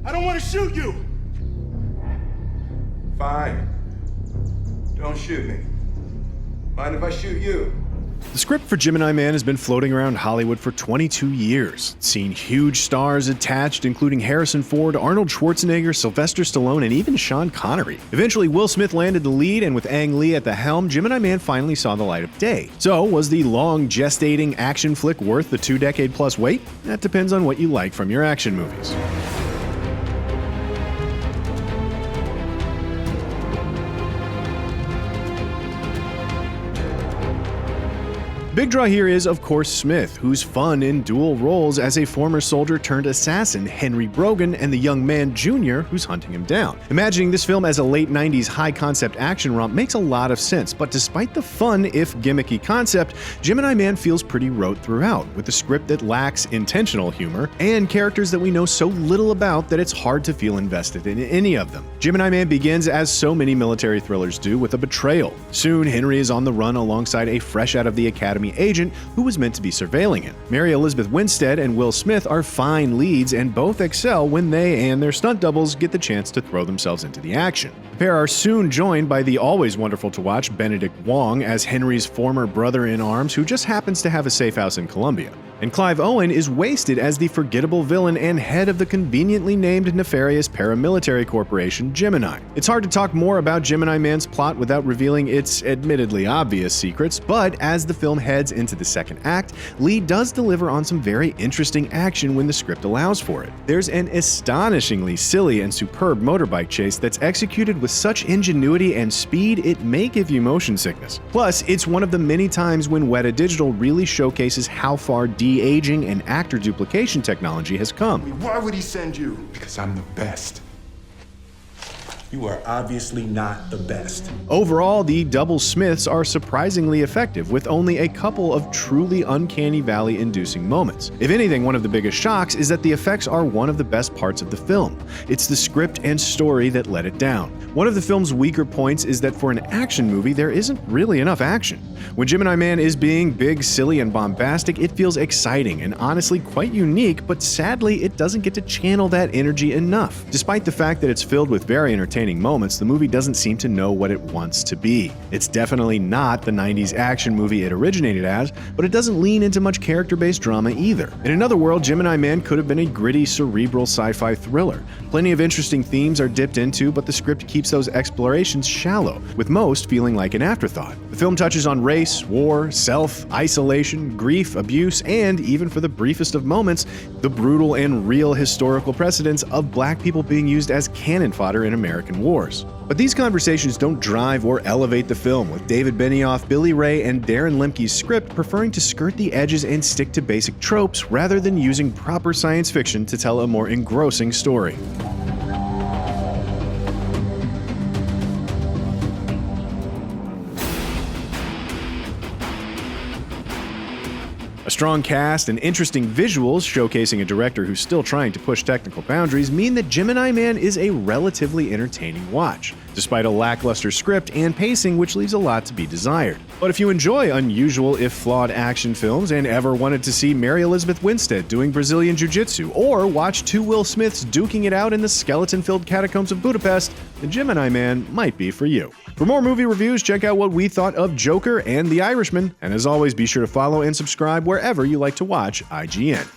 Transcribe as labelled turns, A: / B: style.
A: I don't want to shoot you!
B: Fine. Don't shoot me. Mind if I shoot you?
C: The script for Gemini Man has been floating around Hollywood for 22 years. It's seen huge stars attached, including Harrison Ford, Arnold Schwarzenegger, Sylvester Stallone, and even Sean Connery. Eventually, Will Smith landed the lead, and with Ang Lee at the helm, Gemini Man finally saw the light of day. So, was the long gestating action flick worth the 2-decade-plus wait? That depends on what you like from your action movies. Big draw here is, of course, Smith, who's fun in dual roles as a former soldier turned assassin, Henry Brogan, and the young man Jr. who's hunting him down. Imagining this film as a late 90s high-concept action romp makes a lot of sense, but despite the fun, if gimmicky concept, Gemini Man feels pretty rote throughout, with a script that lacks intentional humor, and characters that we know so little about that it's hard to feel invested in any of them. Gemini Man begins, as so many military thrillers do, with a betrayal. Soon, Henry is on the run alongside a fresh-out-of-the academy agent who was meant to be surveilling him. Mary Elizabeth Winstead and Will Smith are fine leads, and both excel when they and their stunt doubles get the chance to throw themselves into the action. The pair are soon joined by the always wonderful to watch Benedict Wong as Henry's former brother-in-arms who just happens to have a safe house in Colombia. And Clive Owen is wasted as the forgettable villain and head of the conveniently named nefarious paramilitary corporation Gemini. It's hard to talk more about Gemini Man's plot without revealing its admittedly obvious secrets, but as the film heads into the second act, Lee does deliver on some very interesting action when the script allows for it. There's an astonishingly silly and superb motorbike chase that's executed with such ingenuity and speed it may give you motion sickness. Plus, it's one of the many times when Weta Digital really showcases how far de-aging and actor duplication technology has come.
A: Why would he send you?
D: Because I'm the best. You are obviously not the best.
C: Overall, the double Smiths are surprisingly effective, with only a couple of truly uncanny valley-inducing moments. If anything, one of the biggest shocks is that the effects are one of the best parts of the film. It's the script and story that let it down. One of the film's weaker points is that for an action movie, there isn't really enough action. When Gemini Man is being big, silly, and bombastic, it feels exciting and honestly quite unique, but sadly, it doesn't get to channel that energy enough. Despite the fact that it's filled with very entertaining moments, the movie doesn't seem to know what it wants to be. It's definitely not the 90s action movie it originated as, but it doesn't lean into much character-based drama either. In another world, Gemini Man could have been a gritty, cerebral sci-fi thriller. Plenty of interesting themes are dipped into, but the script keeps those explorations shallow, with most feeling like an afterthought. The film touches on race, war, self, isolation, grief, abuse, and, even for the briefest of moments, the brutal and real historical precedents of black people being used as cannon fodder in American wars. But these conversations don't drive or elevate the film, with David Benioff, Billy Ray, and Darren Lemke's script preferring to skirt the edges and stick to basic tropes rather than using proper science fiction to tell a more engrossing story. A strong cast and interesting visuals showcasing a director who's still trying to push technical boundaries mean that Gemini Man is a relatively entertaining watch, despite a lackluster script and pacing which leaves a lot to be desired. But if you enjoy unusual if flawed action films and ever wanted to see Mary Elizabeth Winstead doing Brazilian Jiu-Jitsu or watch two Will Smiths duking it out in the skeleton-filled catacombs of Budapest, then Gemini Man might be for you. For more movie reviews, check out what we thought of Joker and The Irishman, and as always, be sure to follow and subscribe wherever you like to watch IGN.